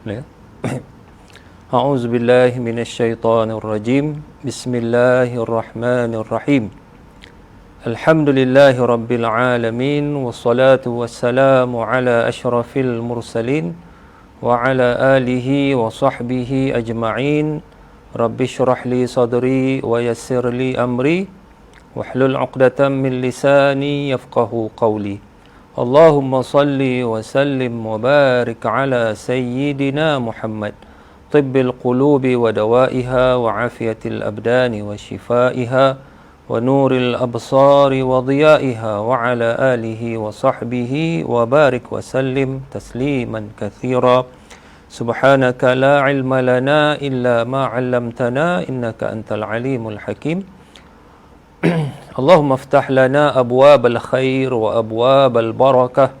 Boleh? A'udzu billahi minasyaitonir rajim. Bismillahirrahmanirrahim. Alhamdulillahi rabbil alamin wassalatu wassalamu ala asyrafil mursalin wa ala alihi wa sahbihi ajma'in. Rabbi shrah li sadri wa yassir li amri wahlul 'uqdatam min lisani yafqahu qawli. Allahumma salli wa sallim wa barik ala sayyidina Muhammad tibbil qulubi wa dawaiha wa afiyatil abdani wa shifaiha wa nuril absari wa diyaiha wa ala alihi wa sahbihi wa barik wa sallim tasliman kathira. Subhanaka la ilma lana illa ma 'allamtana innaka antal alimul hakim. Allahumma aftah lana abwab al-khair wa abwab al-barakah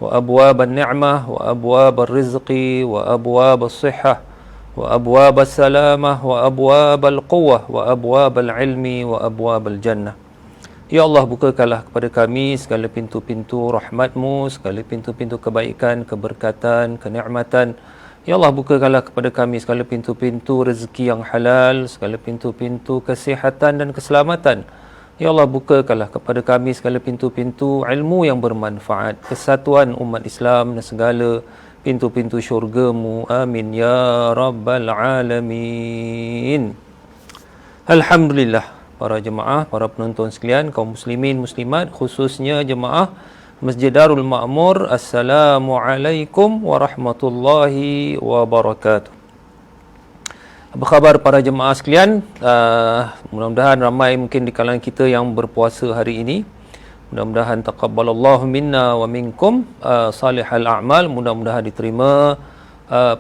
wa abwab al-ni'mah wa abwab al-rizqi wa abwab al-sihah wa abwab al-salamah wa abwab al-quwwah wa abwab al-ilmi wa abwab al-jannah. Ya Allah, bukakanlah kepada kami segala pintu-pintu rahmat-Mu, segala pintu-pintu kebaikan, keberkatan, kenikmatan. Ya Allah, bukakanlah kepada kami segala pintu-pintu rezeki yang halal, segala pintu-pintu kesihatan dan keselamatan. Ya Allah, bukakanlah kepada kami segala pintu-pintu ilmu yang bermanfaat, kesatuan umat Islam dan segala pintu-pintu syurga-Mu. Amin ya rabbal alamin. Alhamdulillah, para jemaah, para penonton sekalian, kaum muslimin muslimat, khususnya jemaah Masjid Darul Ma'mur, Assalamualaikum warahmatullahi wabarakatuh. Apa khabar para jemaah sekalian? Mudah-mudahan ramai mungkin di kalangan kita yang berpuasa hari ini. Mudah-mudahan taqabbalallahu minna wa minkum salihal a'mal. Mudah-mudahan diterima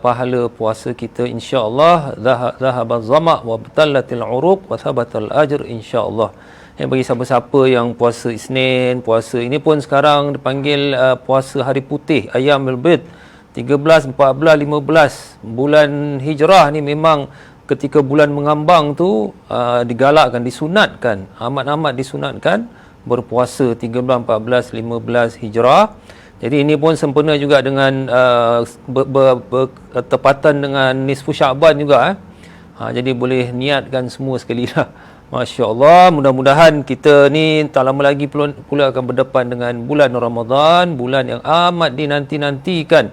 pahala puasa kita insya-Allah. Zahabaz zama' wa batallatil uruq wa thabatal ajr insya-Allah. Bagi siapa-siapa yang puasa Isnin, puasa ini pun sekarang dipanggil puasa hari putih, Ayyamul Bid, 13, 14, 15 bulan Hijrah ni. Memang ketika bulan mengambang tu digalakkan, disunatkan, amat-amat disunatkan berpuasa 13, 14, 15 Hijrah. Jadi ini pun sempena juga dengan bertepatan dengan nisfu Syaban juga. Jadi boleh niatkan semua sekali lah. Masya Allah, mudah-mudahan kita ni tak lama lagi pula akan berdepan dengan bulan Ramadan, bulan yang amat dinanti-nantikan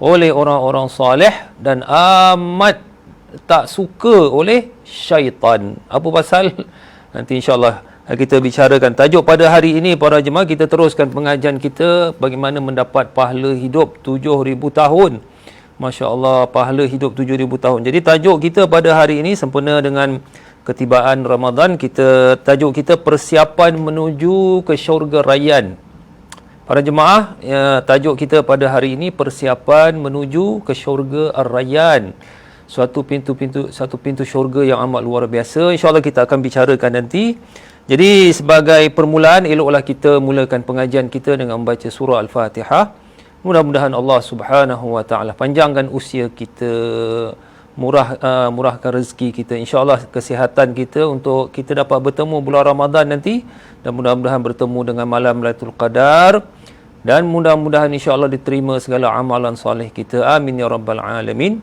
oleh orang-orang salih dan amat tak suka oleh syaitan. Apa pasal? Nanti insya-Allah kita bicarakan. Tajuk pada hari ini para jemaah, kita teruskan pengajian kita bagaimana mendapat pahala hidup 7,000 tahun. Masya Allah, pahala hidup 7,000 tahun. Jadi tajuk kita pada hari ini sempena dengan ketibaan Ramadan, tajuk kita persiapan menuju ke syurga Rayyan. Para jemaah, tajuk kita pada hari ini persiapan menuju ke syurga Ar-Rayyan. Satu pintu syurga yang amat luar biasa. InsyaAllah kita akan bicarakan nanti. Jadi sebagai permulaan, eloklah kita mulakan pengajian kita dengan membaca surah Al-Fatihah. Mudah-mudahan Allah Subhanahu wa taala panjangkan usia kita, murahkan rezeki kita, insya-Allah kesihatan kita untuk kita dapat bertemu bulan Ramadan nanti, dan mudah-mudahan bertemu dengan malam Lailatul Qadar, dan mudah-mudahan insya-Allah diterima segala amalan soleh kita. Amin ya rabbal alamin.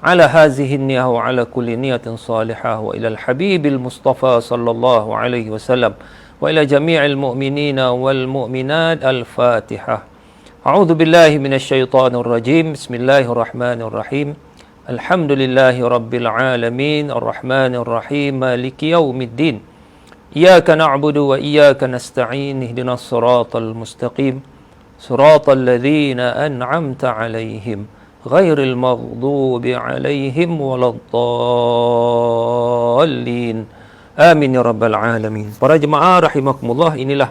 Ala hazihi niyyah wa ala kulli niyatin salihah wa ila al-habibil mustafa sallallahu alaihi wasallam wa ila jami'il mu'minina wal mu'minat. Al-Fatihah. A'udzu billahi minasyaitonir rajim. Bismillahirrahmanirrahim. Alhamdulillahi rabbil alamin, arrahmanir rahim, maliki yaumiddin. Iyyaka na'budu wa iyyaka nasta'in, ihdinas siratal mustaqim, siratal ladzina an'amta 'alaihim, ghairil maghdubi 'alaihim waladdallin. Amin ya rabbal alamin. Para jemaah rahimakumullah, inilah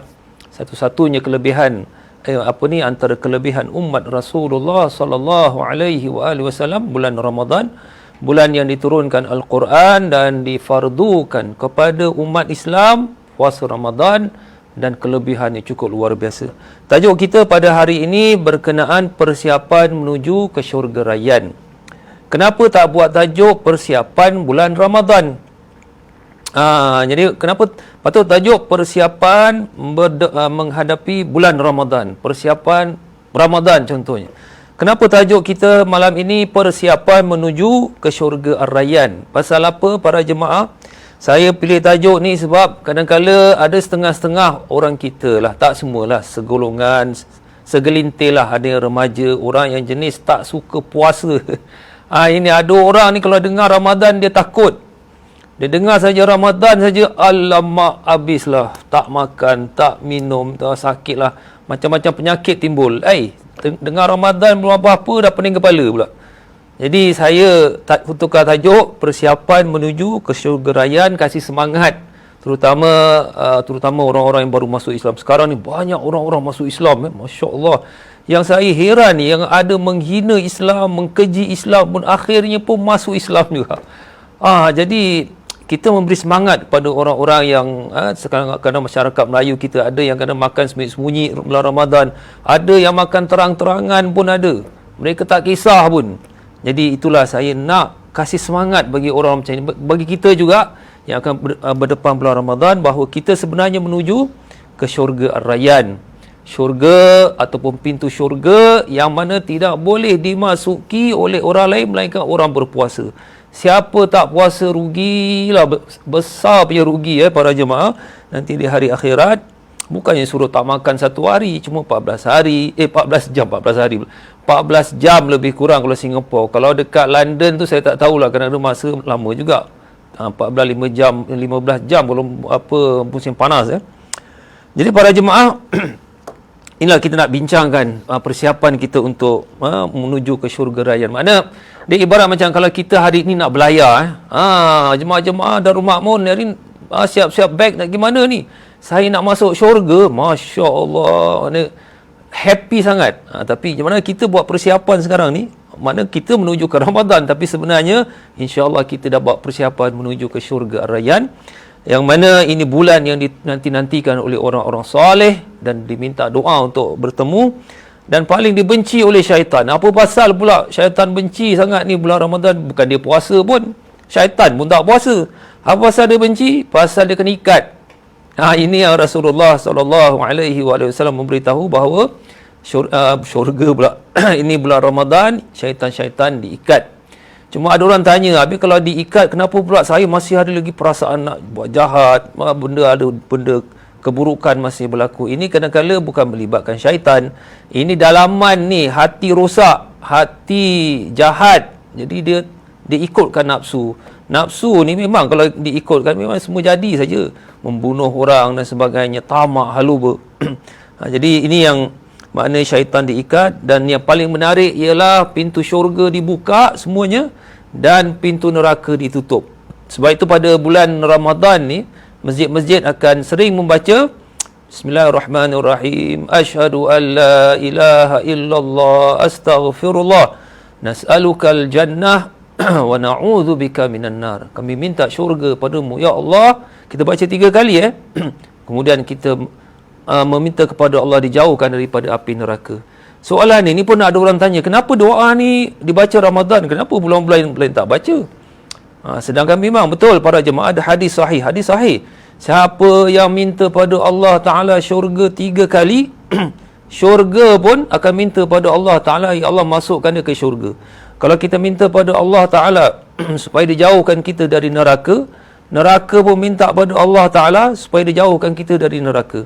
satu-satunya kelebihan antara kelebihan umat Rasulullah sallallahu alaihi wasallam, bulan Ramadan, bulan yang diturunkan Al-Quran dan difardukan kepada umat Islam puasa Ramadan, dan kelebihannya cukup luar biasa. Tajuk kita pada hari ini berkenaan persiapan menuju ke syurga Rayyan. Kenapa tak buat tajuk persiapan bulan Ramadan? Jadi kenapa patut tajuk persiapan menghadapi bulan Ramadan, persiapan Ramadan contohnya. Kenapa tajuk kita malam ini persiapan menuju ke syurga Ar-Rayyan? Pasal apa para jemaah? Saya pilih tajuk ni sebab kadang-kala ada setengah-setengah orang kita lah, tak semualah, segolongan, segelintir lah, ada remaja, orang yang jenis tak suka puasa. Ini ada orang ni kalau dengar Ramadan dia takut. Dia dengar saja Ramadan saja, alamak habislah, tak makan, tak minum, tak sakit lah, macam-macam penyakit timbul. Dengar Ramadan belum apa-apa dah pening kepala pula. Jadi saya tukar tajuk persiapan menuju ke syurga Rayyan, kasih semangat terutama orang-orang yang baru masuk Islam. Sekarang ni banyak orang-orang masuk Islam, Masya-Allah. Yang saya heran ni, yang ada menghina Islam, mengkeji Islam pun akhirnya pun masuk Islam juga. Jadi kita memberi semangat kepada orang-orang yang sekarang kadang masyarakat Melayu kita ada yang kadang makan sembunyi-sembunyi bulan Ramadan, ada yang makan terang-terangan pun ada. Mereka tak kisah pun. Jadi itulah saya nak kasih semangat bagi orang macam ini, bagi kita juga yang akan berdepan bulan Ramadan, bahawa kita sebenarnya menuju ke syurga Ar-Rayyan. Syurga ataupun pintu syurga yang mana tidak boleh dimasuki oleh orang lain melainkan orang berpuasa. Siapa tak puasa rugilah, besar punya rugi para jemaah. Nanti di hari akhirat bukannya suruh tak makan satu hari, cuma 14 hari, 14 jam lebih kurang kalau Singapura. Kalau dekat London tu saya tak tahulah, kerana ada masa lama juga. 15 jam kalau musim panas Jadi para jemaah, inilah kita nak bincangkan persiapan kita untuk menuju ke syurga Rayyan. Makna dia ibarat macam kalau kita hari ni nak belayar, jemaah-jemaah Darul Ma'mun hari ni siap-siap beg nak gimana ni? Saya nak masuk syurga, Masya-Allah. Happy sangat. Tapi macam mana kita buat persiapan sekarang ni? Makna kita menuju ke Ramadan, tapi sebenarnya insya-Allah kita dah buat persiapan menuju ke syurga Ar-Rayyan, yang mana ini bulan yang dinanti-nantikan oleh orang-orang soleh dan diminta doa untuk bertemu, dan paling dibenci oleh syaitan. Apa pasal pula syaitan benci sangat ni bulan Ramadan? Bukan dia puasa pun, syaitan pun tak puasa. Apa pasal dia benci? Pasal dia kena ikat. Ini yang Rasulullah SAW memberitahu bahawa syurga pula ini bulan Ramadan, syaitan-syaitan diikat. Cuma ada orang tanya, habis kalau diikat, kenapa pula saya masih ada lagi perasaan nak buat jahat, benda keburukan masih berlaku? Ini kadang-kadang bukan melibatkan syaitan. Ini dalaman ni, hati rosak, hati jahat. Jadi dia ikutkan nafsu. Nafsu ni memang kalau diikutkan memang semua jadi saja. Membunuh orang dan sebagainya, tamak, haluba. Jadi ini yang makna syaitan diikat. Dan yang paling menarik ialah pintu syurga dibuka semuanya dan pintu neraka ditutup. Sebab itu pada bulan Ramadan ni, masjid-masjid akan sering membaca Bismillahirrahmanirrahim, Asyhadu an la ilaha illallah, astaghfirullah, nas'alukal jannah wa na'udzu bika minan nar. Kami minta syurga padamu ya Allah. Kita baca 3 kali kemudian kita meminta kepada Allah dijauhkan daripada api neraka. Soalan ni pun ada orang tanya, kenapa doa ni dibaca Ramadan, kenapa bulan-bulan lain tak baca? Sedangkan memang betul para jemaah, ada hadis sahih. Siapa yang minta pada Allah Ta'ala syurga 3 kali, syurga pun akan minta pada Allah Ta'ala, ya Allah masukkan dia ke syurga. Kalau kita minta pada Allah Ta'ala supaya dijauhkan kita dari neraka, neraka pun minta pada Allah Ta'ala supaya dijauhkan kita dari neraka.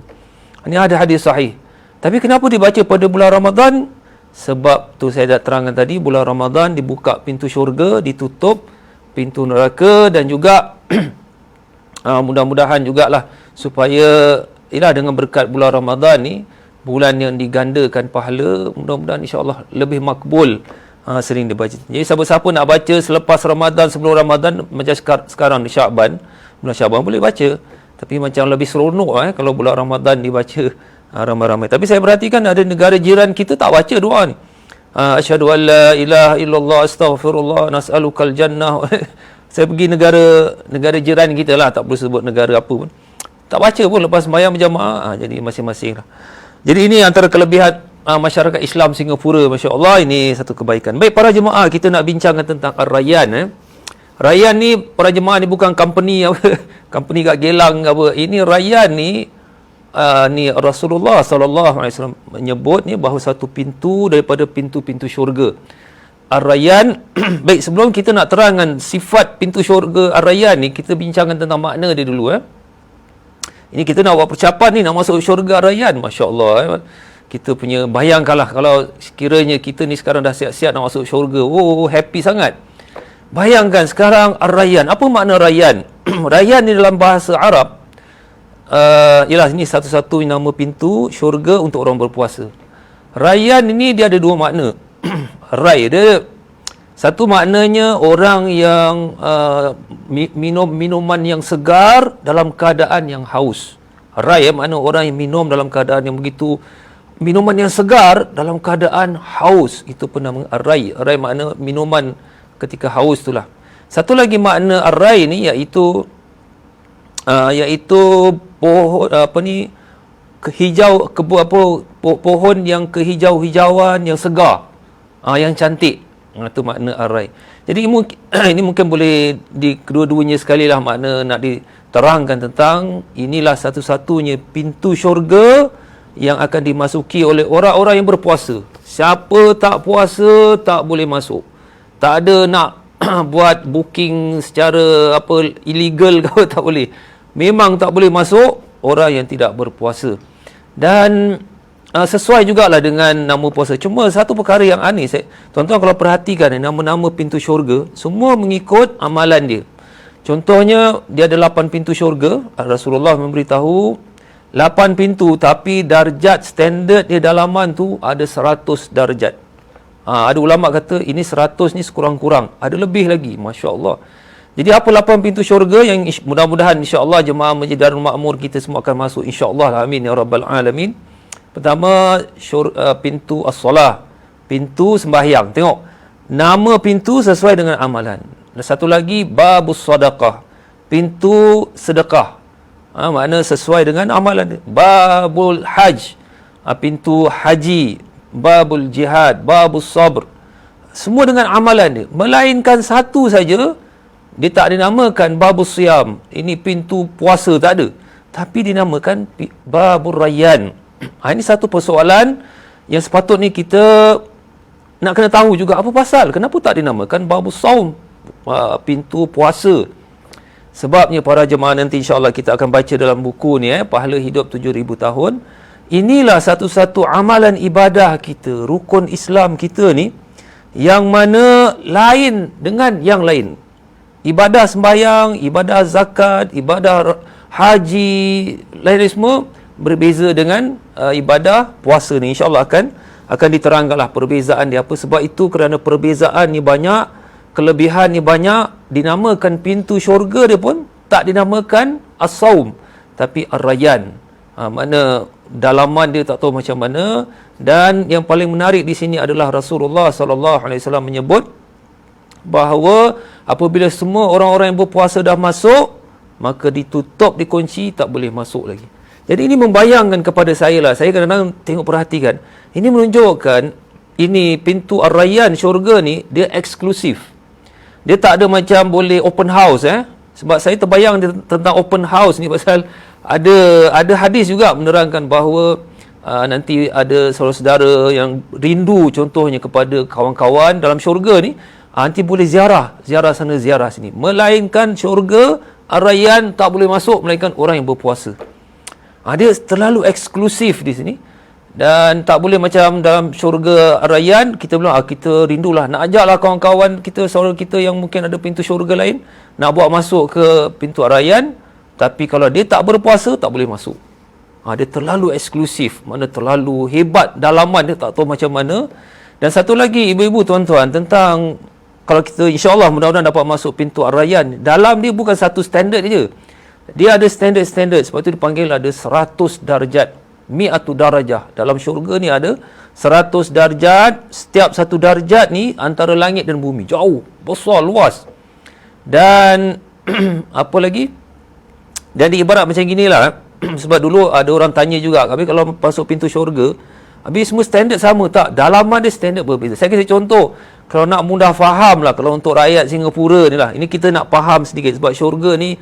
Ini ada hadis sahih. Tapi kenapa dibaca pada bulan Ramadan? Sebab tu saya dah terangkan tadi, bulan Ramadan dibuka pintu syurga, ditutup pintu neraka, dan juga mudah-mudahan jugalah supaya dengan berkat bulan Ramadan ni, bulan yang digandakan pahala, mudah-mudahan insya-Allah lebih makbul sering dibaca. Jadi siapa-siapa nak baca selepas Ramadan, sebelum Ramadan, macam sekarang di Syaban, bulan Syaban boleh baca. Tapi macam lebih seronok kalau bulan Ramadan dibaca ramai-ramai. Tapi saya perhatikan ada negara jiran kita tak baca doa ni. Asyhadu an la ilaha illallah, astaghfirullah, nas'alukal jannah. Saya pergi negara jiran kita lah, tak perlu sebut negara apa pun, tak baca pun lepas sembahyang berjamaah. Jadi masing-masing lah. Jadi ini antara kelebihan masyarakat Islam Singapura, masya-Allah. Ini satu kebaikan. Baik para jemaah, kita nak bincangkan tentang Ar-Rayyan. Rayyan ni para jemaah ni bukan company apa, company kat Gelang ke apa. Ini Rayyan ni ni Rasulullah sallallahu alaihi wasallam menyebut ni bahawa satu pintu daripada pintu-pintu syurga Ar-Rayyan. Baik, sebelum kita nak terangkan sifat pintu syurga Ar-Rayyan ni, kita bincangkan tentang makna dia dulu. Ini kita nak buat percapan ni, nak masuk syurga Ar-Rayyan. Masya Allah. Kita punya, bayangkanlah kalau sekiranya kita ni sekarang dah siap-siap nak masuk syurga. Oh, happy sangat. Bayangkan sekarang Ar-Rayyan. Apa makna Rayyan? Rayyan ni dalam bahasa Arab, ialah ini satu-satu nama pintu syurga untuk orang berpuasa. Rayyan ini dia ada dua makna. Ray dia, satu maknanya orang yang minum minuman yang segar dalam keadaan yang haus. Ray makna orang yang minum dalam keadaan yang begitu, minuman yang segar dalam keadaan haus. Itu pun nama Ar-Ray. Ray makna minuman ketika haus itulah. Satu lagi makna Ar-Ray ni iaitu pohon pohon yang kehijau-hijauan yang segar, yang cantik. Itu makna Ar-Ray. Jadi ini mungkin boleh di kedua-duanya sekali lah makna nak diterangkan tentang inilah satu-satunya pintu syurga yang akan dimasuki oleh orang-orang yang berpuasa. Siapa tak puasa tak boleh masuk. Tak ada nak buat booking secara illegal ke, tak boleh. Memang tak boleh masuk orang yang tidak berpuasa. Dan sesuai jugalah dengan nama puasa. Cuma satu perkara yang aneh, tuan-tuan kalau perhatikan nama-nama pintu syurga, semua mengikut amalan dia. Contohnya, dia ada 8 pintu syurga. Rasulullah memberitahu 8 pintu, tapi darjat standard dia dalaman tu ada 100 darjat. Ada ulama kata ini 100 ni sekurang-kurang. Ada lebih lagi. Masya Allah. Jadi apa 8 pintu syurga yang mudah-mudahan insya-Allah jemaah Masjid Darul Makmur kita semua akan masuk insya-Allah. Amin ya rabbal alamin. Pertama, pintu as-solah, pintu sembahyang. Tengok, nama pintu sesuai dengan amalan. Dan satu lagi, babus sadaqah, pintu sedekah. Makna sesuai dengan amalan dia. Babul haj, pintu haji. Babul jihad, babus sabr. Semua dengan amalan dia. Melainkan satu saja, dia tak dinamakan babus siyam. Ini pintu puasa, tak ada. Tapi dinamakan babur rayyan. Ini satu persoalan yang sepatutnya kita nak kena tahu juga apa pasal. Kenapa tak dinamakan babus saum, pintu puasa? Sebabnya para jemaah nanti insya-Allah kita akan baca dalam buku ni, Pahala Hidup 7,000 tahun. Inilah satu-satu amalan ibadah kita, rukun Islam kita ni, yang mana lain dengan yang lain. Ibadah sembahyang, ibadah zakat, ibadah haji, lain semua berbeza dengan ibadah puasa ni. InsyaAllah akan diterangkanlah perbezaan dia apa. Sebab itu kerana perbezaan ni banyak, kelebihan ni banyak, dinamakan pintu syurga dia pun tak dinamakan as-saum, tapi ar-rayyan. Makna dalaman dia tak tahu macam mana. Dan yang paling menarik di sini adalah Rasulullah sallallahu alaihi wasallam menyebut bahawa apabila semua orang-orang yang berpuasa dah masuk, maka ditutup, dikunci, tak boleh masuk lagi. Jadi ini membayangkan kepada saya lah. Saya kadang-kadang tengok, perhatikan. Ini menunjukkan ini pintu Ar-Rayyan syurga ni dia eksklusif. Dia tak ada macam boleh open house. Sebab saya terbayang tentang open house ni pasal ada hadis juga menerangkan bahawa nanti ada saudara-saudara yang rindu contohnya kepada kawan-kawan dalam syurga ni, nanti boleh ziarah sana, ziarah sini. Melainkan syurga Ar-Rayyan tak boleh masuk melainkan orang yang berpuasa. Dia terlalu eksklusif di sini. Dan tak boleh macam dalam syurga Ar-Rayyan, kita bilang, kita rindulah, nak ajaklah kawan-kawan kita, saudara kita yang mungkin ada pintu syurga lain, nak buat masuk ke pintu Ar-Rayyan, tapi kalau dia tak berpuasa, tak boleh masuk. Dia terlalu eksklusif, mana terlalu hebat, dalaman dia tak tahu macam mana. Dan satu lagi, ibu-ibu, tuan-tuan, tentang kalau kita insya-Allah mudah-mudahan dapat masuk pintu Ar-Rayyan, dalam dia bukan satu standard je. Dia ada standard-standard, sebab itu dipanggil ada 100 darjat, mi'atu darajah. Dalam syurga ni ada 100 darjat. Setiap satu darjat ni antara langit dan bumi, jauh, besar, luas. Dan apa lagi? Dan diibarat macam ginilah. Sebab dulu ada orang tanya juga, habis kalau masuk pintu syurga, habis semua standard sama tak? Dalaman dia standard berbeza. Saya kasih contoh, kalau nak mudah faham lah, kalau untuk rakyat Singapura ni lah, ini kita nak faham sedikit. Sebab syurga ni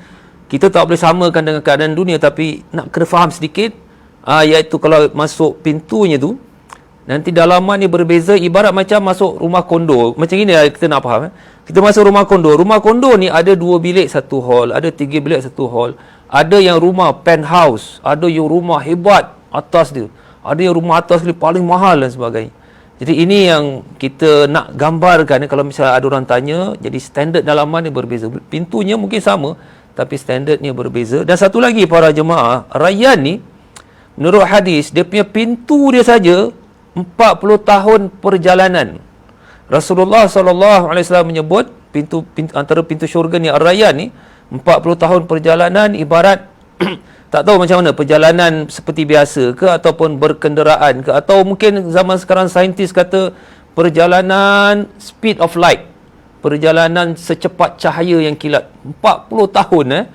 kita tak boleh samakan dengan keadaan dunia, tapi nak kena faham sedikit. Iaitu kalau masuk pintunya tu, nanti dalaman ni berbeza, ibarat macam masuk rumah kondo. Macam ni lah kita nak faham. Kita masuk rumah kondo. Rumah kondo ni ada 2 bilik 1 hall, ada 3 bilik 1 hall. Ada yang rumah penthouse, ada yang rumah hebat atas dia. Ada yang rumah atas ni paling mahal dan sebagainya. Jadi ini yang kita nak gambarkan. Kalau misalnya ada orang tanya, jadi standard dalaman ni berbeza. Pintunya mungkin sama, tapi standardnya berbeza. Dan satu lagi para jemaah, Rayyan ni menurut hadis, dia punya pintu dia saja 40 tahun perjalanan. Rasulullah SAW menyebut antara pintu syurga ni Ar-Rayyan ni 40 tahun perjalanan, ibarat tak tahu macam mana, perjalanan seperti biasa ke ataupun berkenderaan ke, atau mungkin zaman sekarang saintis kata perjalanan speed of light, perjalanan secepat cahaya yang kilat. 40 tahun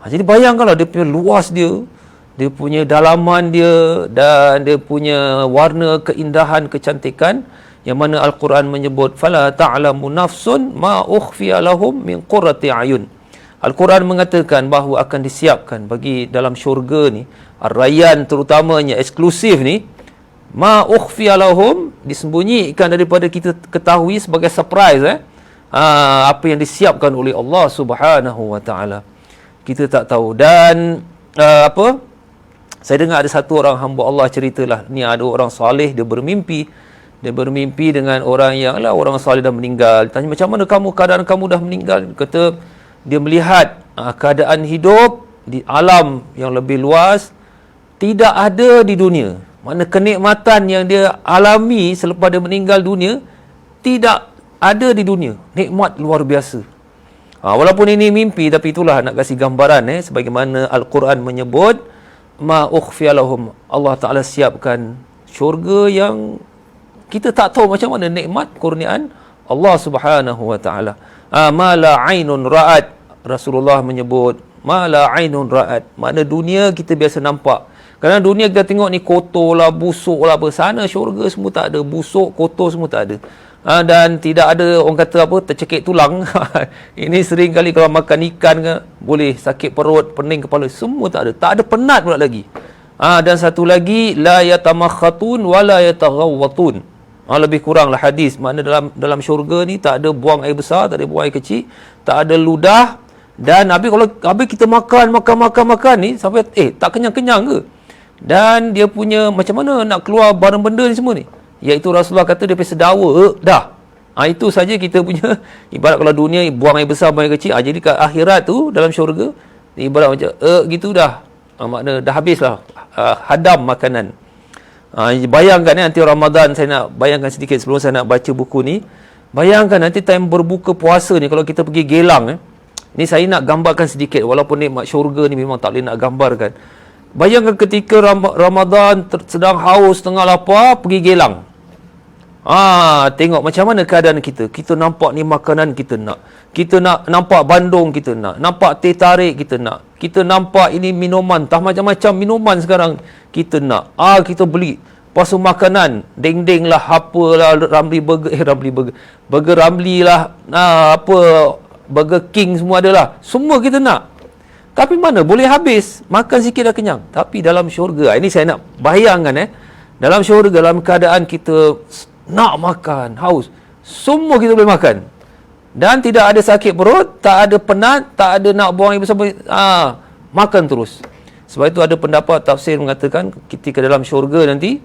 jadi bayangkanlah dia punya luas dia punya dalaman dia, dan dia punya warna, keindahan, kecantikan, yang mana Al-Quran menyebut fala ta'lamu nafsun ma ukhfiya lahum min qurrati ayun. Al-Quran mengatakan bahawa akan disiapkan bagi dalam syurga ni, Ar-Rayyan terutamanya eksklusif ni, ma ukhfiya lahum, disembunyikan daripada kita ketahui sebagai surprise apa yang disiapkan oleh Allah Subhanahu wa taala. Kita tak tahu. Dan saya dengar ada satu orang hamba Allah ceritalah, ni ada orang soleh, dia bermimpi dengan orang yang orang soleh dah meninggal. Tanya, macam mana kamu, keadaan kamu dah meninggal? Kata dia melihat keadaan hidup di alam yang lebih luas tidak ada di dunia. Mana kenikmatan yang dia alami selepas dia meninggal dunia tidak ada di dunia. Nikmat luar biasa. Walaupun ini mimpi, tapi itulah nak kasih gambaran sebagaimana Al-Quran menyebut ma ukhfiya lahum, Allah Ta'ala siapkan syurga yang kita tak tahu macam mana nikmat kurniaan Allah Subhanahu wa Ta'ala. Ma la ainun ra'at, Rasulullah menyebut ma la ainun ra'at, makna dunia kita biasa nampak. Kerana dunia kita tengok ni kotor lah, busuk lah, sana syurga semua tak ada, busuk, kotor semua tak ada. Dan tidak ada orang kata tercekik tulang. Ini sering kali kalau makan ikan ke, boleh sakit perut, pening kepala, semua tak ada. Tak ada penat pula lagi. Dan satu lagi, la yatamakhatun wa la yataghawwatun. Lebih kuranglah hadis, makna dalam syurga ni tak ada buang air besar, tak ada buang air kecil, tak ada ludah. Dan habis kita makan ni sampai tak kenyang-kenyang ke? Dan dia punya macam mana nak keluar barang benda ni semua ni, iaitu Rasulullah kata dia pergi sedawa dah. Itu saja kita punya, ibarat kalau dunia buang air besar, buang air kecil, jadi kat akhirat tu dalam syurga ibarat macam gitu dah. Makna dah habislah hadam makanan. Bayangkan nanti Ramadan, saya nak bayangkan sedikit sebelum saya nak baca buku ni. Bayangkan nanti time berbuka puasa ni, kalau kita pergi Gelang ni saya nak gambarkan sedikit, walaupun nikmat syurga ni memang tak boleh nak gambarkan. Bayangkan ketika Ramadan sedang haus, tengah lapar, pergi Gelang. Tengok macam mana keadaan kita. Kita nampak ni makanan kita nak. Kita nak nampak bandung kita nak. Nampak teh tarik kita nak. Kita nampak ini minuman, tak macam-macam minuman sekarang kita nak. Kita beli. Lepas makanan, deng-deng lah, apalah, Ramli Burger. Burger Ramli lah, Burger King semua adalah. Semua kita nak. Tapi mana boleh habis, makan sikit dah kenyang. Tapi dalam syurga, ini saya nak bayangkan dalam syurga, dalam keadaan kita nak makan, haus, semua kita boleh makan. Dan tidak ada sakit perut, tak ada penat, tak ada nak buang air besar, makan terus. Sebab itu ada pendapat tafsir mengatakan ketika dalam syurga nanti,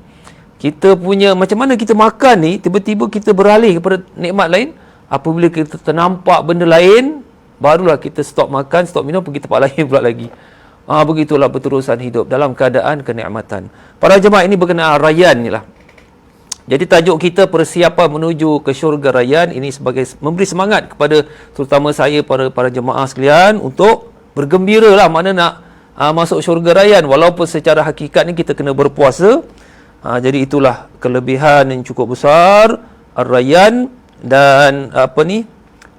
kita punya macam mana kita makan ni, tiba-tiba kita beralih kepada nikmat lain. Apabila kita ternampak benda lain, barulah kita stop makan, stop minum, pergi tempat lain pula lagi. Begitulah berterusan hidup dalam keadaan kenikmatan. Para jemaah, ini berkenaan Rayyan ni lah. Jadi tajuk kita persiapan menuju ke syurga Rayyan, ini sebagai memberi semangat kepada terutama saya, para jemaah sekalian, untuk bergembira lah mana nak masuk syurga Rayyan. Walaupun secara hakikat ni kita kena berpuasa. Jadi itulah kelebihan yang cukup besar Ar-Rayyan, dan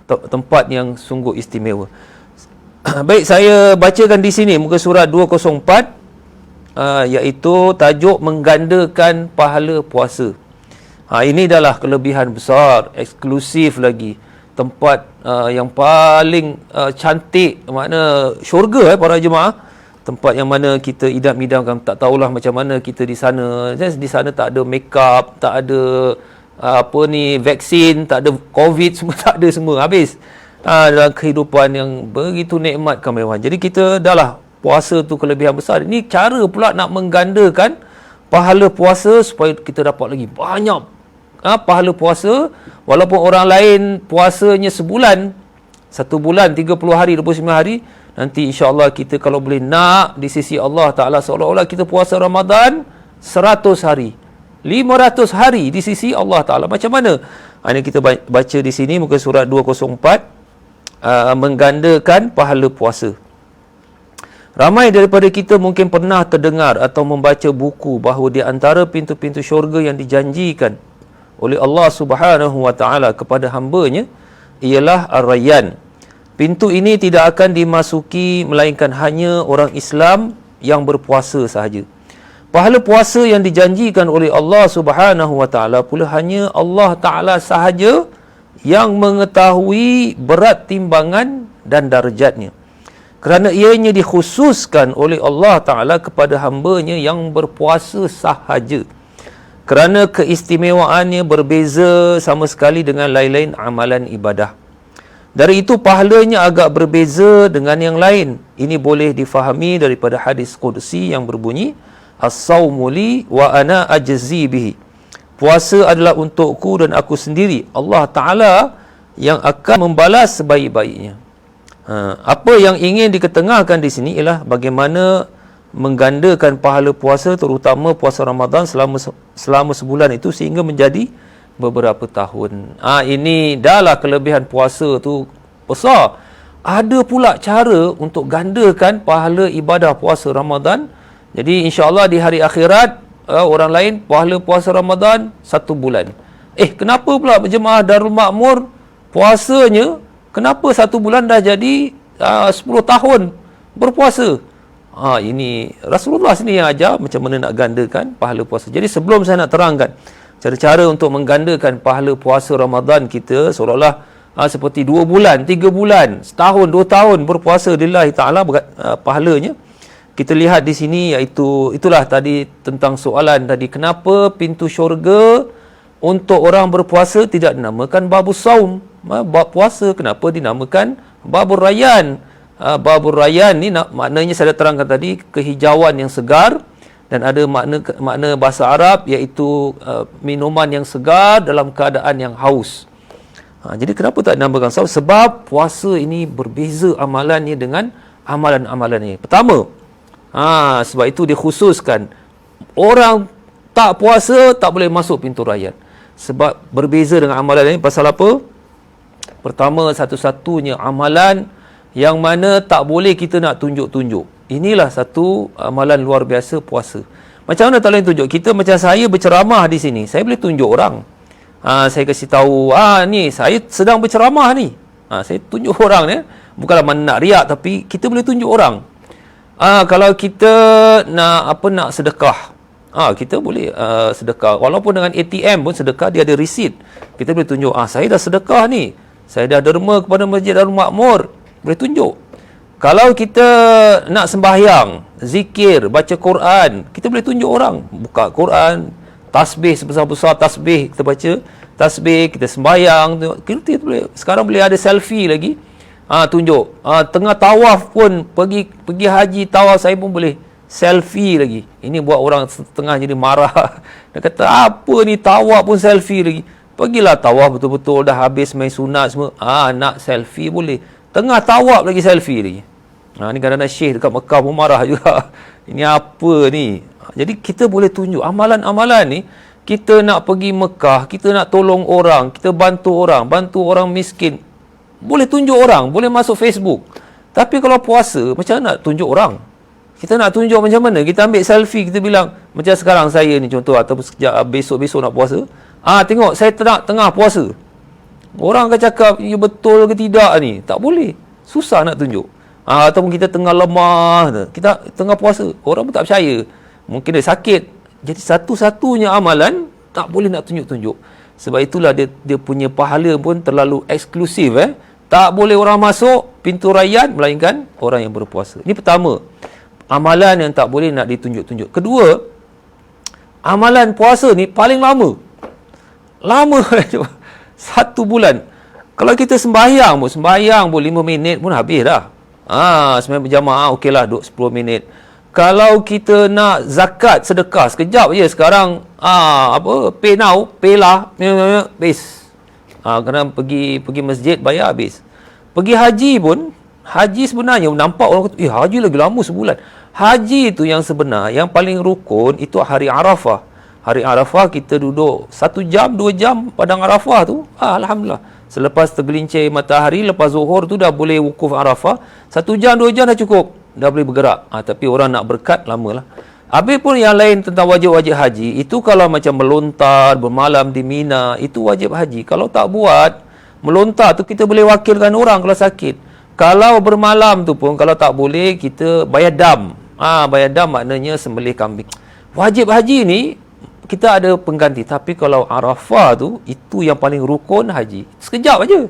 tempat yang sungguh istimewa. Baik, saya bacakan di sini muka surat 204, iaitu tajuk menggandakan pahala puasa. Ini adalah kelebihan besar, eksklusif lagi, tempat yang paling cantik, makna syurga para jemaah. tempat yang mana kita idam-idamkan, tak tahulah macam mana kita di sana. Di sana tak ada makeup, tak ada vaksin, tak ada covid, semua tak ada, semua habis. Dalam kehidupan yang begitu nikmat kemewahan. Jadi kita dah lah, puasa tu kelebihan besar. Ini cara pula nak menggandakan pahala puasa supaya kita dapat lagi banyak pahala puasa. Walaupun orang lain puasanya sebulan, 1 bulan 30 hari 29 hari, nanti insya-Allah kita kalau boleh nak di sisi Allah Taala seolah-olah kita puasa Ramadan 100 hari, 500 hari di sisi Allah Taala. Macam mana? Ini kita baca di sini muka surat 204, menggandakan pahala puasa. Ramai daripada kita mungkin pernah terdengar atau membaca buku bahawa di antara pintu-pintu syurga yang dijanjikan oleh Allah Subhanahu wa taala kepada hamba-Nya ialah Ar-Rayyan. Pintu ini tidak akan dimasuki melainkan hanya orang Islam yang berpuasa sahaja. Pahala puasa yang dijanjikan oleh Allah Subhanahu wa taala pula hanya Allah Taala sahaja yang mengetahui berat timbangan dan darjatnya. Kerana ianya dikhususkan oleh Allah Ta'ala kepada hamba-Nya yang berpuasa sahaja. Kerana keistimewaannya berbeza sama sekali dengan lain-lain amalan ibadah. Dari itu pahalanya agak berbeza dengan yang lain. Ini boleh difahami daripada hadis qudsi yang berbunyi, As-sawmu li wa ana ajzi bihi. Puasa adalah untukku dan aku sendiri, Allah Ta'ala yang akan membalas sebaik-baiknya. Apa yang ingin diketengahkan di sini ialah bagaimana menggandakan pahala puasa, terutama puasa Ramadan selama sebulan itu sehingga menjadi beberapa tahun. Ini dahlah kelebihan puasa tu besar. Ada pula cara untuk gandakan pahala ibadah puasa Ramadan. Jadi insya-Allah di hari akhirat orang lain pahala puasa Ramadan 1 bulan. Kenapa pula jemaah Darul Makmur puasanya kenapa 1 bulan dah jadi 10 tahun berpuasa? Ini Rasulullah sendiri yang ajar macam mana nak gandakan pahala puasa. Jadi sebelum saya nak terangkan cara-cara untuk menggandakan pahala puasa Ramadan kita, seolah-olah seperti 2 bulan, 3 bulan, setahun, 2 tahun berpuasa lillahi ta'ala pahalanya. Kita lihat di sini, iaitu itulah tadi tentang soalan tadi, kenapa pintu syurga untuk orang berpuasa tidak dinamakan babus saum, bab puasa, kenapa dinamakan babur rayyan? Babur rayyan ni maknanya saya dah terangkan tadi, kehijauan yang segar, dan ada makna bahasa Arab iaitu minuman yang segar dalam keadaan yang haus. Jadi kenapa tak dinamakan saum? Sebab puasa ini berbeza amalannya dengan amalan-amalan ini. Pertama, sebab itu dikhususkan orang tak puasa tak boleh masuk pintu rayyan. Sebab berbeza dengan amalan ini. Pasal apa? Pertama, satu-satunya amalan yang mana tak boleh kita nak tunjuk-tunjuk. Inilah satu amalan luar biasa, puasa. Macam mana tak boleh tunjuk? Kita macam saya berceramah di sini, saya boleh tunjuk orang. Saya kasih tahu, ni saya sedang berceramah ni. Saya tunjuk orang ni. Bukanlah mana nak riak, tapi kita boleh tunjuk orang. Kalau kita nak sedekah, kita boleh sedekah. Walaupun dengan ATM pun sedekah, dia ada resit. Kita boleh tunjuk, saya dah sedekah ni, saya dah derma kepada Masjid Darul Makmur, boleh tunjuk. Kalau kita nak sembahyang, zikir, baca Quran, kita boleh tunjuk orang. Buka Quran, tasbih sebesar-besar tasbih, kita baca tasbih, kita sembahyang. Kita boleh. Sekarang boleh ada selfie lagi. Tunjuk. Tengah tawaf pun, pergi haji tawaf, saya pun boleh selfie lagi. Ini buat orang setengah jadi marah. Dia kata, apa ni tawaf pun selfie lagi. Pergilah tawaf betul-betul, dah habis main sunat semua. Nak selfie boleh. Tengah tawaf lagi selfie lagi. Ni kadang-kadang syekh dekat Mekah pun marah juga. Ini apa ni? Jadi kita boleh tunjuk amalan-amalan ni. Kita nak pergi Mekah, kita nak tolong orang, kita bantu orang miskin. Boleh tunjuk orang, boleh masuk Facebook. Tapi kalau puasa, macam mana nak tunjuk orang? Kita nak tunjuk macam mana? Kita ambil selfie, kita bilang, macam sekarang saya ni contoh, atau besok-besok nak puasa. Tengok, saya tengah puasa. Orang akan cakap, ya betul ke tidak ni? Tak boleh. Susah nak tunjuk. Ataupun kita tengah lemah, kita tengah puasa. Orang pun tak percaya. Mungkin dia sakit. Jadi satu-satunya amalan, tak boleh nak tunjuk-tunjuk. Sebab itulah dia punya pahala pun terlalu eksklusif. Tak boleh orang masuk pintu rayyan melainkan orang yang berpuasa. Ini pertama. amalan yang tak boleh nak ditunjuk-tunjuk. Kedua, amalan puasa ni paling lama. Lama. 1 bulan. Kalau kita sembahyang pun 5 minit pun habis dah. Sembahyang berjamaah okeylah duduk 10 minit. Kalau kita nak zakat, sedekah sekejap je sekarang, pay now, pay lah, habis. Kena pergi masjid bayar habis. Pergi haji pun, haji sebenarnya nampak orang kata, haji lagi lama sebulan. Haji tu yang sebenar, yang paling rukun itu hari Arafah. Hari Arafah kita duduk 1 jam, 2 jam padang Arafah tu, alhamdulillah. Selepas tergelincir matahari, lepas zuhur tu dah boleh wukuf Arafah. 1 jam, 2 jam dah cukup. Dah boleh bergerak. Tapi orang nak berkat, lamalah. Habis pun yang lain tentang wajib-wajib haji, itu kalau macam melontar, bermalam di Mina, itu wajib haji. Kalau tak buat, melontar tu kita boleh wakilkan orang kalau sakit. Kalau bermalam tu pun, kalau tak boleh, kita bayar dam. Bayar dam maknanya sembelih kambing. Wajib haji ni, kita ada pengganti. Tapi kalau Arafah tu, itu yang paling rukun haji. Sekejap aja.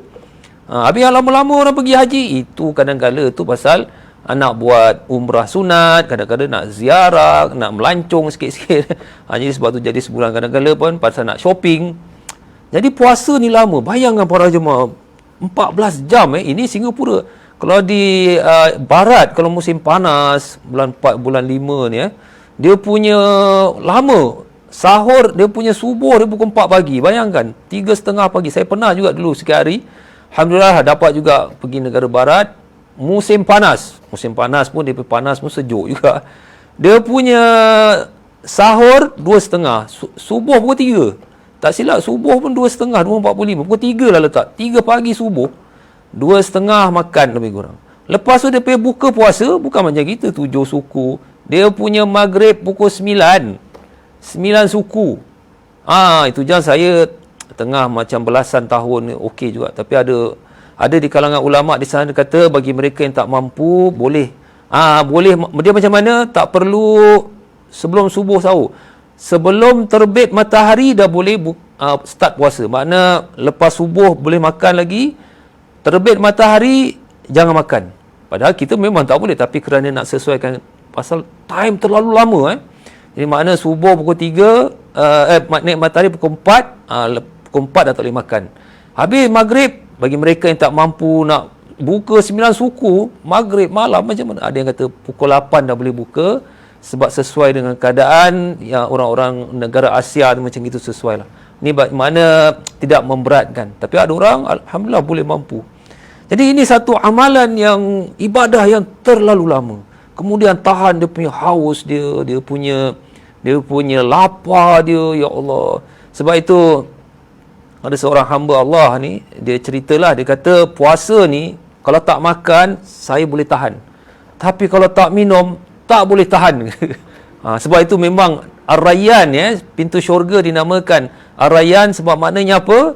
Habis yang lama-lama orang pergi haji, itu kadang-kadang tu pasal nak buat umrah sunat, kadang-kadang nak ziarah, nak melancong sikit-sikit. Jadi sebab tu jadi sebulan, kadang-kadang pun pasal nak shopping. Jadi puasa ni lama. Bayangkan para jemaah, 14 jam ini Singapura. Kalau di barat, kalau musim panas, bulan 4, bulan 5 ni dia punya lama. Sahur, dia punya subuh dia pukul 4 pagi. Bayangkan, 3:30 pagi. Saya pernah juga dulu sikit hari. Alhamdulillah dapat juga pergi negara barat. Musim panas pun dia panas pun sejuk juga. Dia punya sahur 2:30, subuh pukul 3. Tak silap subuh pun 2:30, 2:45, pukul 3 lah letak. 3 pagi subuh, 2:30 makan lebih kurang. Lepas tu dia pergi buka puasa, bukan macam kita 7 suku. Dia punya maghrib pukul 9 suku. Itu jam saya tengah macam belasan tahun okey juga. Tapi ada di kalangan ulama di sana kata bagi mereka yang tak mampu boleh. Boleh dia macam mana? Tak perlu sebelum subuh sahur. Sebelum terbit matahari dah boleh start puasa. Makna lepas subuh boleh makan lagi. Terbit matahari jangan makan. Padahal kita memang tak boleh, tapi kerana nak sesuaikan pasal time terlalu lama Jadi makna subuh pukul 3, naik matahari pukul 4, pukul 4 dah tak boleh makan. Habis maghrib, bagi mereka yang tak mampu nak buka 9 suku, maghrib malam macam mana? Ada yang kata pukul 8 dah boleh buka, sebab sesuai dengan keadaan yang orang-orang negara Asia macam itu sesuai lah. Ini mana tidak memberatkan. Tapi ada orang, alhamdulillah boleh mampu. Jadi ini satu amalan yang ibadah yang terlalu lama. Kemudian tahan dia punya haus dia punya lapar dia, ya Allah. Sebab itu ada seorang hamba Allah ni, dia ceritalah, dia kata puasa ni kalau tak makan saya boleh tahan. Tapi kalau tak minum tak boleh tahan. Sebab itu memang Ar-Rayyan pintu syurga dinamakan Ar-Rayyan sebab maknanya apa?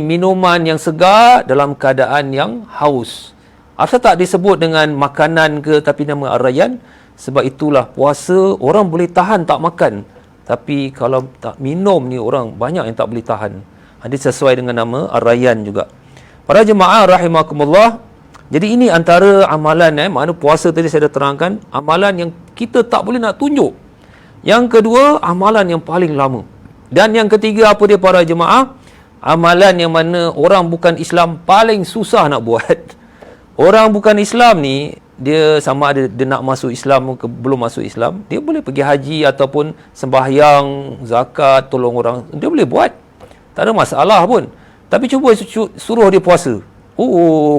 Minuman yang segar dalam keadaan yang haus. Asal tak disebut dengan makanan ke, tapi nama Ar-Rayyan. Sebab itulah puasa orang boleh tahan tak makan. Tapi kalau tak minum ni orang banyak yang tak boleh tahan. Hadis sesuai dengan nama Ar-Rayyan juga. Para jemaah rahimakumullah. Jadi ini antara amalan makna puasa tadi saya dah terangkan, amalan yang kita tak boleh nak tunjuk. Yang kedua, amalan yang paling lama. Dan yang ketiga apa dia para jemaah? Amalan yang mana orang bukan Islam paling susah nak buat. Orang bukan Islam ni, dia sama ada dia nak masuk Islam ke belum masuk Islam, dia boleh pergi haji ataupun sembahyang, zakat, tolong orang, dia boleh buat. Tak ada masalah pun. Tapi cuba suruh dia puasa.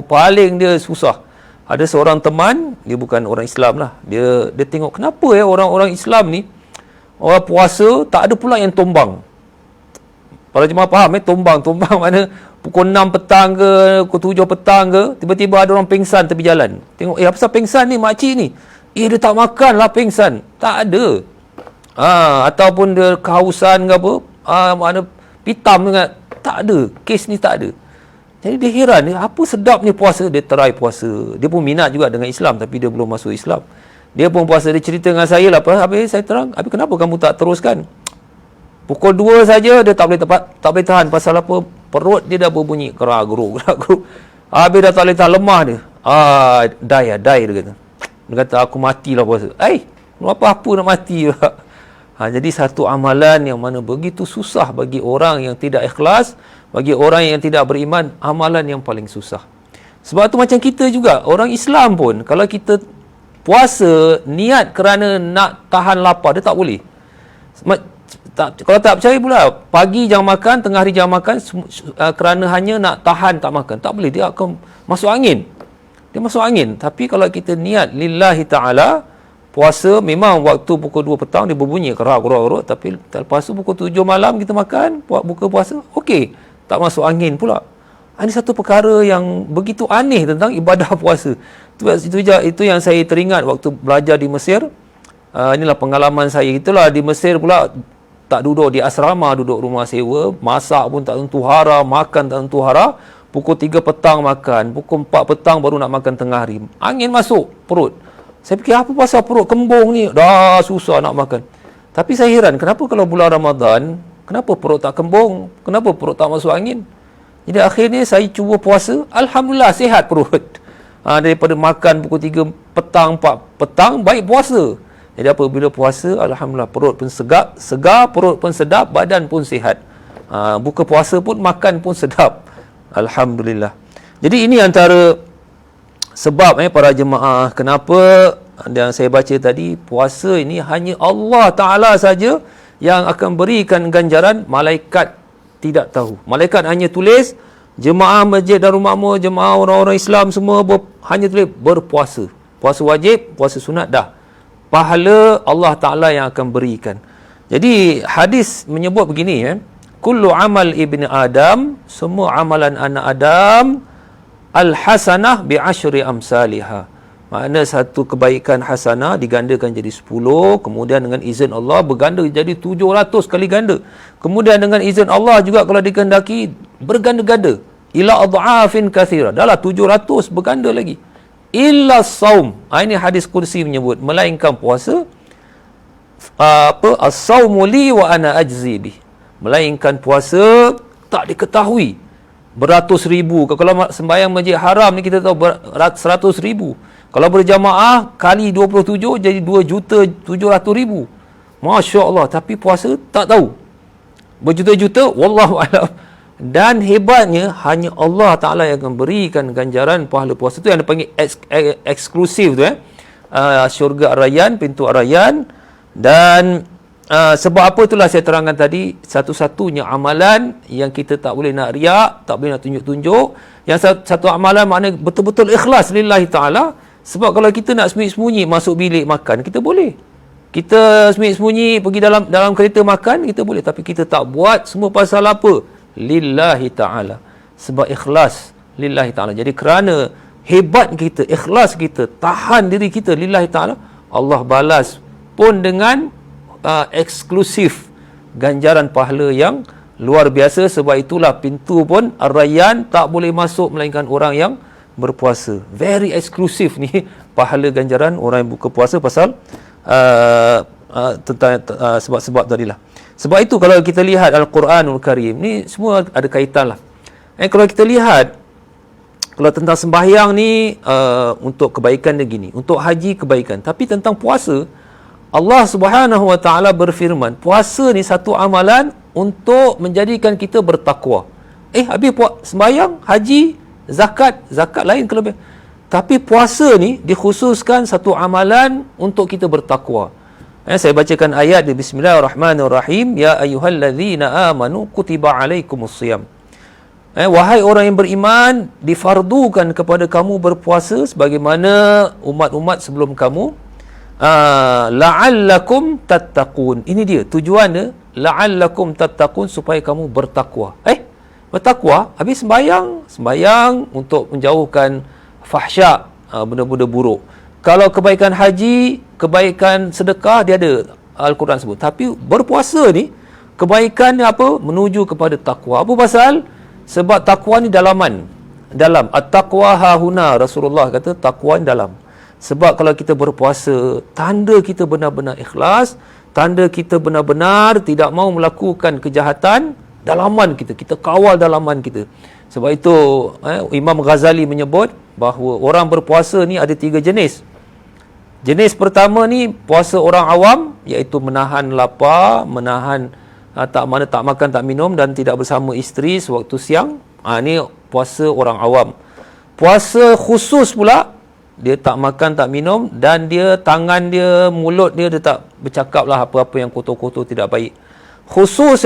Paling dia susah. Ada seorang teman, dia bukan orang Islam lah. Dia tengok kenapa orang-orang Islam ni, orang puasa tak ada pula yang tombang. Para jemaah faham tombang mana pukul 6 petang ke, pukul 7 petang ke, tiba-tiba ada orang pingsan tepi jalan. Tengok, apa pasal pingsan ni makcik ni? Dia tak makan lah pingsan. Tak ada. Ataupun dia kehausan ke apa, mana pitam sangat. Tak ada. Kes ni tak ada. Jadi dia heran, apa sedapnya puasa. Dia try puasa. Dia pun minat juga dengan Islam, tapi dia belum masuk Islam. Dia pun puasa, dia cerita dengan saya lah. Habis saya terang, habis kenapa kamu tak teruskan? Pukul 2 saja dia tak boleh tahan. Pasal apa? Perut dia dah berbunyi kerak-geruk. Habis dah tak boleh tahan, lemah dia. Die dia kata. Dia kata, aku matilah puasa. Apa nak mati pula? Jadi satu amalan yang mana begitu susah bagi orang yang tidak ikhlas, bagi orang yang tidak beriman, amalan yang paling susah. Sebab tu macam kita juga, orang Islam pun, kalau kita puasa niat kerana nak tahan lapar, dia tak boleh. Kalau tak percaya pula, pagi jangan makan, tengah hari jangan makan, kerana hanya nak tahan tak makan, tak boleh, dia akan masuk angin. Dia masuk angin. Tapi kalau kita niat lillahi ta'ala, puasa memang waktu pukul 2 petang dia berbunyi kerak-kerak, tapi lepas tu pukul 7 malam kita makan, buka puasa, okey, tak masuk angin pula. Ini satu perkara yang begitu aneh tentang ibadah puasa. Itu yang saya teringat waktu belajar di Mesir. Inilah pengalaman saya. Itulah di Mesir pula, tak duduk di asrama, duduk rumah sewa, masak pun tak tentu hara, makan tak tentu hara. Pukul 3 petang makan, pukul 4 petang baru nak makan tengah hari. Angin masuk perut. Saya fikir, apa pasal perut kembung ni? Dah susah nak makan. Tapi saya heran, kenapa kalau bulan Ramadan, kenapa perut tak kembung? Kenapa perut tak masuk angin? Jadi akhirnya saya cuba puasa, alhamdulillah sihat perut. Daripada makan pukul 3 petang, 4 petang, baik puasa. Jadi apabila puasa, alhamdulillah perut pun segar, perut pun sedap, badan pun sihat. Buka puasa pun, makan pun sedap. Alhamdulillah. Jadi ini antara sebab para jemaah, kenapa yang saya baca tadi, puasa ini hanya Allah Ta'ala saja yang akan berikan ganjaran, malaikat tidak tahu. Malaikat hanya tulis, jemaah Masjid Darul Makmur, jemaah orang-orang Islam semua hanya tulis berpuasa. Puasa wajib, puasa sunat, dah. Pahala Allah Ta'ala yang akan berikan. Jadi hadis menyebut begini, kullu amal ibni Adam, semua amalan anak Adam, al-hasanah bi'ashri amsalihah. Makna satu kebaikan hasanah digandakan jadi 10, kemudian dengan izin Allah berganda jadi 700 kali ganda. Kemudian dengan izin Allah juga kalau dikehendaki berganda-ganda ila adhafin katsira. Dahlah 700 berganda lagi. Illa saum. Ini hadis kursi menyebut, melainkan puasa, as-saumu li wa ana ajzi bih. Melainkan puasa tak diketahui beratus ribu. Kalau sembahyang Masjid Haram ni kita tahu 100 ribu. Kalau berjamaah kali 27 jadi 2,700,000. Masya Allah. Tapi puasa tak tahu. Berjuta-juta, wallahu a'lam. Dan hebatnya hanya Allah Ta'ala yang akan berikan ganjaran pahala puasa. Itu yang dipanggil eksklusif tu. Syurga Ar-Rayyan, pintu Ar-Rayyan. Dan sebab apa itulah saya terangkan tadi, satu-satunya amalan yang kita tak boleh nak riak, tak boleh nak tunjuk-tunjuk. Yang satu amalan makna betul-betul ikhlas lillahi ta'ala. Sebab kalau kita nak sembunyi-sembunyi masuk bilik makan, kita boleh. Kita sembunyi-sembunyi pergi dalam kereta makan, kita boleh. Tapi kita tak buat semua pasal apa? Lillahi ta'ala. Sebab ikhlas lillahi ta'ala. Jadi kerana hebat kita, ikhlas kita, tahan diri kita lillahi ta'ala, Allah balas pun dengan eksklusif ganjaran pahala yang luar biasa. Sebab itulah pintu pun Ar-Rayyan tak boleh masuk melainkan orang yang berpuasa. Very eksklusif ni pahala ganjaran orang yang buka puasa pasal tentang sebab-sebab tadilah. Sebab itu kalau kita lihat Al-Quranul Karim ni semua ada kaitan lah. Kalau kita lihat, kalau tentang sembahyang ni untuk kebaikan dia gini, untuk haji kebaikan, tapi tentang puasa Allah Subhanahu Wa Taala berfirman, puasa ni satu amalan untuk menjadikan kita bertakwa. Habis sembahyang, haji, zakat lain kelebihan. Tapi puasa ni dikhususkan satu amalan untuk kita bertakwa. Saya bacakan ayat di Bismillahirrahmanirrahim. Ya ayyuhallazina amanu kutiba alaikumusiyam. Wahai orang yang beriman, difardukan kepada kamu berpuasa sebagaimana umat-umat sebelum kamu. La'allakum tattaqun. Ini dia tujuannya, la'allakum tattaqun, supaya kamu bertakwa. Bertakwa, habis sembahyang untuk menjauhkan fahsyak, benda-benda buruk. Kalau kebaikan haji, kebaikan sedekah, dia ada Al-Quran sebut. Tapi berpuasa ni, kebaikannya apa? Menuju kepada takwa. Apa pasal? Sebab takwa ni dalam. At-taqwa hahuna. Rasulullah kata takwa ni dalam. Sebab kalau kita berpuasa, tanda kita benar-benar ikhlas, tanda kita benar-benar tidak mau melakukan kejahatan, dalaman kita kawal dalaman kita. Sebab itu Imam Ghazali menyebut bahawa orang berpuasa ni ada 3 jenis. Jenis pertama ni puasa orang awam, iaitu menahan lapar, menahan tak makan tak minum dan tidak bersama isteri sewaktu siang. Ni puasa orang awam. Puasa khusus pula, dia tak makan tak minum dan dia tangan dia, mulut dia tak bercakap lah apa-apa yang kotor-kotor tidak baik. Khusus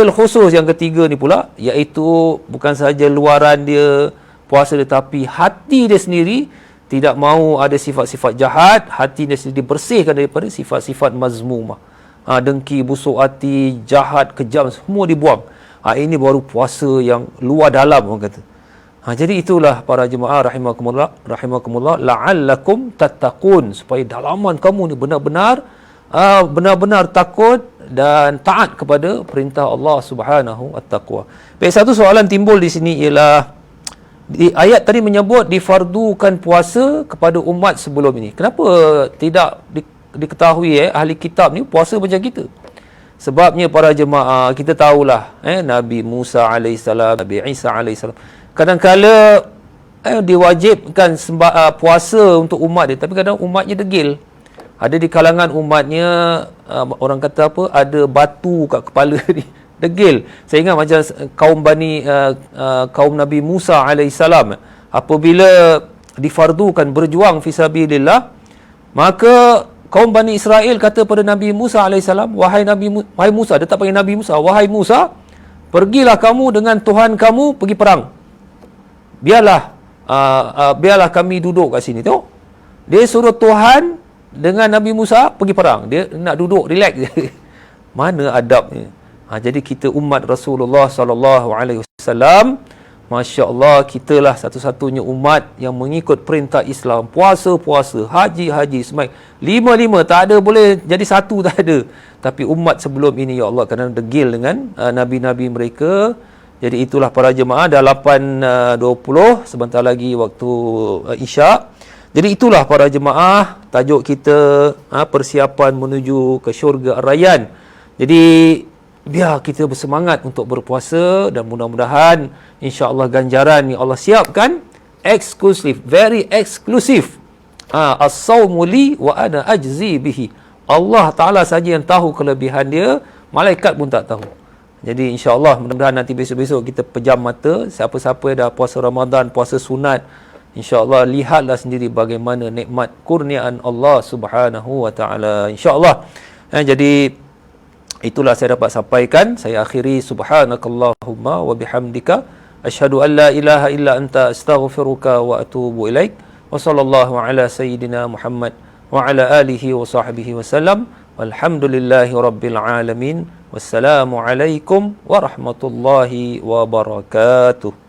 yang ketiga ni pula, iaitu bukan sahaja luaran dia puasa, tetapi hati dia sendiri tidak mahu ada sifat-sifat jahat, hati dia sendiri dibersihkan daripada sifat-sifat mazmumah. Dengki, busuk hati, jahat, kejam, semua dibuang. Ini baru puasa yang luar dalam, orang kata. Jadi itulah para jemaah rahimakumullah, la'allakum tattaqun, supaya dalaman kamu ni benar-benar takut dan taat kepada perintah Allah Subhanahu wa ta'ala. Baik, satu soalan timbul di sini ialah, di ayat tadi menyebut difardukan puasa kepada umat sebelum ini. Kenapa tidak diketahui ahli kitab ni puasa macam kita? Sebabnya para jemaah, kita tahulah Nabi Musa alaihissalam, Nabi Isa alaihissalam, kadang-kala diwajibkan puasa untuk umat dia, tapi kadang umatnya degil. Ada di kalangan umatnya orang kata apa, ada batu kat kepala ni, degil. Saya ingat macam kaum Nabi Musa alaihissalam, apabila difardukan berjuang fisabilillah, maka kaum Bani Israel kata pada Nabi Musa alaihissalam, wahai Musa, dia tak panggil Nabi Musa, wahai Musa, pergilah kamu dengan Tuhan kamu pergi perang. Biarlah kami duduk kat sini. Tengok, dia suruh Tuhan dengan Nabi Musa pergi perang, dia nak duduk relax je. Mana adabnya? Jadi kita umat Rasulullah sallallahu alaihi wasallam, masya-Allah, kitalah satu-satunya umat yang mengikut perintah Islam. Puasa, haji, semai. 5 tak ada boleh jadi satu, tak ada. Tapi umat sebelum ini, ya Allah, kerana degil dengan nabi-nabi mereka. Jadi itulah para jemaah, dah 8.20, sebentar lagi waktu Isyak. Jadi itulah para jemaah, tajuk kita persiapan menuju ke syurga Ar-Rayyan. Jadi biar kita bersemangat untuk berpuasa dan mudah-mudahan insya-Allah ganjaran yang Allah siapkan eksklusif, very eksklusif. As-sawmu li wa ana ajzi bihi. Allah Taala saja yang tahu kelebihan dia, malaikat pun tak tahu. Jadi insya-Allah mudah-mudahan nanti besok-besok kita pejam mata, siapa-siapa yang dah puasa Ramadan, puasa sunat, insya-Allah lihatlah sendiri bagaimana nikmat kurniaan Allah Subhanahu wa taala. Insya-Allah. Jadi itulah saya dapat sampaikan. Saya akhiri, subhanakallahumma wa bihamdika asyhadu an la ilaha illa anta astaghfiruka wa atubu ilaik. Wa sallallahu ala sayyidina Muhammad wa ala alihi wa sahbihi wasallam. Walhamdulillahi rabbil alamin. Wassalamu alaikum warahmatullahi wabarakatuh.